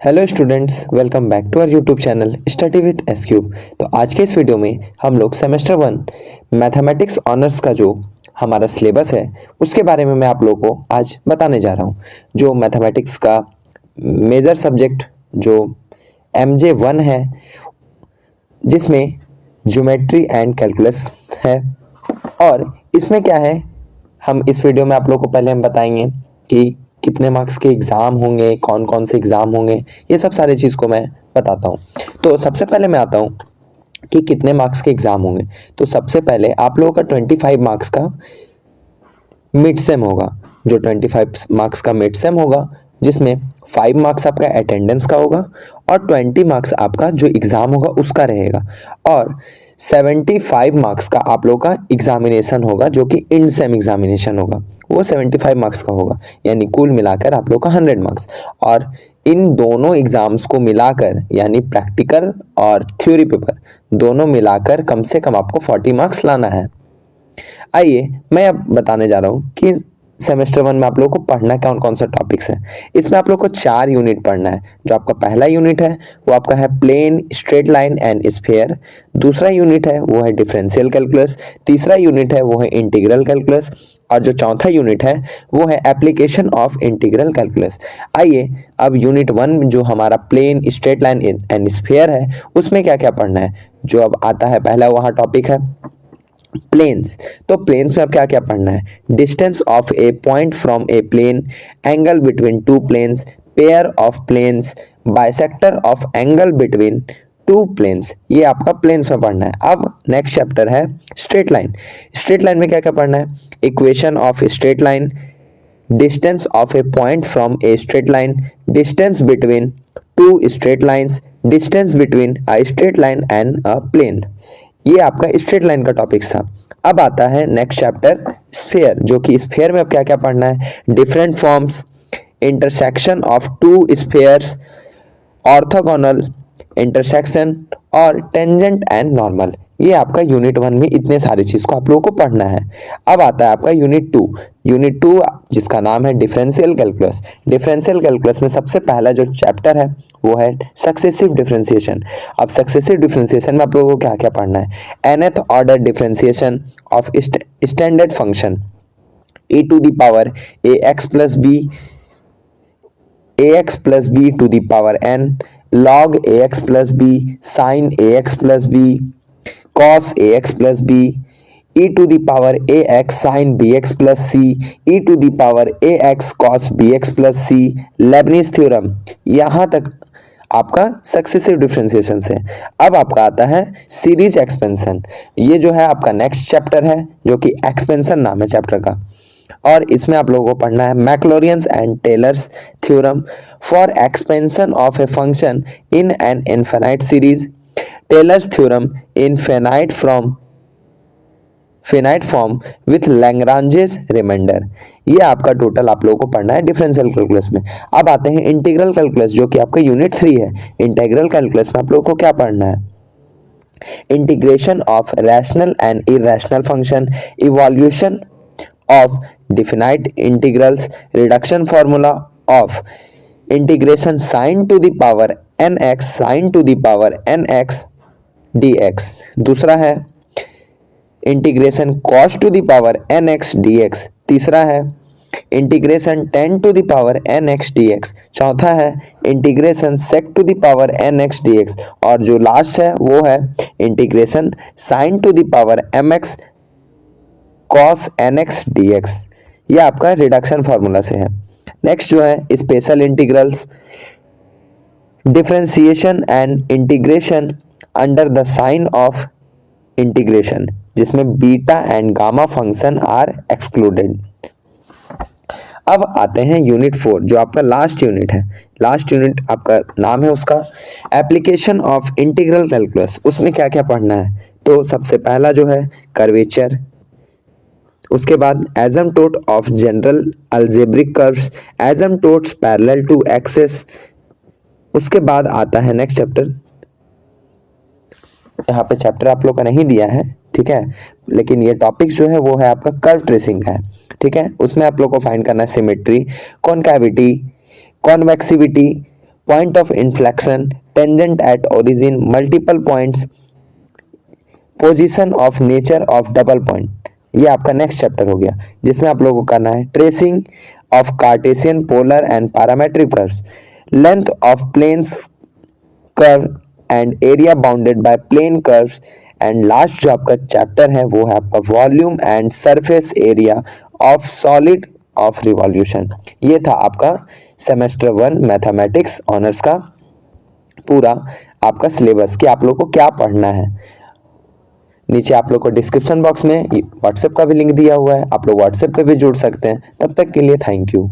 Hello students, welcome back to our YouTube channel study with S cube. तो आज के इस वीडियो में हम लोग सेमेस्टर 1 मैथमेटिक्स ऑनर्स का जो हमारा सिलेबस है उसके बारे में मैं आप लोगों को आज बताने जा रहा हूँ। जो मैथमेटिक्स का मेजर सब्जेक्ट जो MJ1 है, जिसमें ज्योमेट्री एंड कैलकुलस है। और इसमें क्या है, हम इस वीडियो में आप लोगों को पहले हम बताएंगे कि कितने मार्क्स के एग्ज़ाम होंगे, कौन कौन से एग्ज़ाम होंगे, ये सब सारी चीज़ को मैं बताता हूँ। तो सबसे पहले मैं आता हूँ कि कितने मार्क्स के एग्ज़ाम होंगे। तो सबसे पहले आप लोगों का 25 मार्क्स का मिड सेम होगा। जो 25 मार्क्स का मिड सेम होगा, जिसमें 5 मार्क्स आपका अटेंडेंस का होगा और 20 मार्क्स आपका जो एग्ज़ाम होगा उसका रहेगा। और 75 मार्क्स का आप लोग का एग्जामिनेशन होगा, जो कि इंड सेम एग्जामिनेशन होगा, वो 75 मार्क्स का होगा। यानी कुल मिलाकर आप लोग का 100 मार्क्स। और इन दोनों एग्जाम्स को मिलाकर, यानी प्रैक्टिकल और थ्योरी पेपर दोनों मिलाकर कम से कम आपको 40 मार्क्स लाना है। आइए मैं अब बताने जा रहा हूँ कि सेमेस्टर 1 में आप लोगों को पढ़ना कौन कौन सा टॉपिक्स है। इसमें आप लोग को 4 यूनिट पढ़ना है। जो आपका पहला यूनिट है वो आपका है plane, straight line and sphere. दूसरा यूनिट है वो है डिफरेंशियल कैलकुलस। तीसरा यूनिट है वो है इंटीग्रल कैलकुलस। और जो चौथा यूनिट है वो है एप्लीकेशन ऑफ इंटीग्रल कैलकुलस। आइए अब यूनिट 1 जो हमारा plane, straight line and sphere है, उसमें क्या क्या पढ़ना है। जो अब आता है पहला वहाँ टॉपिक है प्लेन्स। तो प्लेन्स में अब क्या क्या पढ़ना है। Distance of a point from a plane, angle between two planes, pair of planes, bisector of angle between two planes, ये आपका प्लेन्स में पढ़ना है। अब नेक्स्ट चैप्टर है स्ट्रेट लाइन। स्ट्रेट लाइन में क्या क्या पढ़ना है। Equation of straight line, distance of a point from a straight line, distance between two straight lines, distance between a straight line and a plane. ये आपका straight line का topic था। अब आता है नेक्स्ट चैप्टर स्फीयर, जो कि sphere में अब क्या क्या पढ़ना है। Different forms, intersection of to spheres, orthogonal, intersection और टेंजेंट एंड नॉर्मल। ये आपका यूनिट 1 में इतने सारी चीज को आप लोगों को पढ़ना है। अब आता है आपका यूनिट 2। यूनिट 2 जिसका नाम है डिफरेंशियल कैलकुलस। डिफरेंशियल कैलकुलस में सबसे पहला जो चैप्टर है वो है सक्सेसिव डिफरेंशिएशन। अब सक्सेसिव डिफरेंशिएशन में आप लोगों को क्या क्या पढ़ना है। nth order differentiation of standard function e to the power ax plus b to the power n, log ax plus b, sin ax plus b, cos ax plus b, e to the power ax sin bx plus c, e to the power ax cos bx plus c, Lebanese theorem. यहाँ तक आपका successive differentiation से। अब आपका आता है series expansion. ये जो है आपका नेक्स्ट चैप्टर है, जो कि एक्सपेंशन नाम है चैप्टर का। और इसमें आप लोगों को पढ़ना है Maclaurin's and Taylor's theorem for expansion of a function in an infinite series, Taylor's theorem in finite form with Lagrange's reminder. ये आपका टोटल आप लोगों को पढ़ना है डिफरेंशियल कैलकुलस में। अब आते हैं इंटीग्रल कैलकुलस, जो कि आपका यूनिट 3 है। इंटीग्रल कैलकुलस में आप लोगों को क्या पढ़ना है। Integration of rational and irrational function, evolution of definite integrals, reduction formula of integration sin to the power nx sin to the power nx dx। दूसरा है integration cos to the power nx dx। तीसरा है integration tan to the power nx dx। चौथा है integration sec to the power nx dx। और जो last है वो है integration sin to the power mx cos nx dx। ये आपका रिडक्शन फार्मूला से है। नेक्स्ट जो है special integrals, differentiation and integration under the sign of integration, जिसमें beta and gamma function are excluded. अब आते हैं यूनिट 4, जो आपका लास्ट यूनिट है। लास्ट यूनिट आपका नाम है उसका एप्लीकेशन ऑफ इंटीग्रल कैलकुलस। उसमें क्या क्या पढ़ना है। तो सबसे पहला जो है कर्वेचर, उसके बाद asymptote of general algebraic curves, asymptotes parallel to axis. उसके बाद आता है नेक्स्ट चैप्टर। यहाँ पे चैप्टर आप लोग का नहीं दिया है, ठीक है, लेकिन ये टॉपिक जो है वो है आपका कर्व ट्रेसिंग है, ठीक है। उसमें आप लोग को फाइंड करना है symmetry, concavity, convexivity, point of inflection, tangent at origin, multiple points, position of nature of double point. ये आपका नेक्स्ट चैप्टर हो गया, जिसमें आप लोगों को करना है tracing of Cartesian, polar and parametric curves, length of planes curve and area bounded by plane curves, and last जो आपका चैप्टर है वो है आपका volume and surface area of solid of revolution. ये था आपका सेमेस्टर 1 मैथमेटिक्स ऑनर्स का पूरा आपका सिलेबस कि आप लोग को क्या पढ़ना है। नीचे आप लोग को डिस्क्रिप्शन बॉक्स में व्हाट्सएप का भी लिंक दिया हुआ है, आप लोग व्हाट्सएप पे भी जुड़ सकते हैं। तब तक के लिए थैंक यू।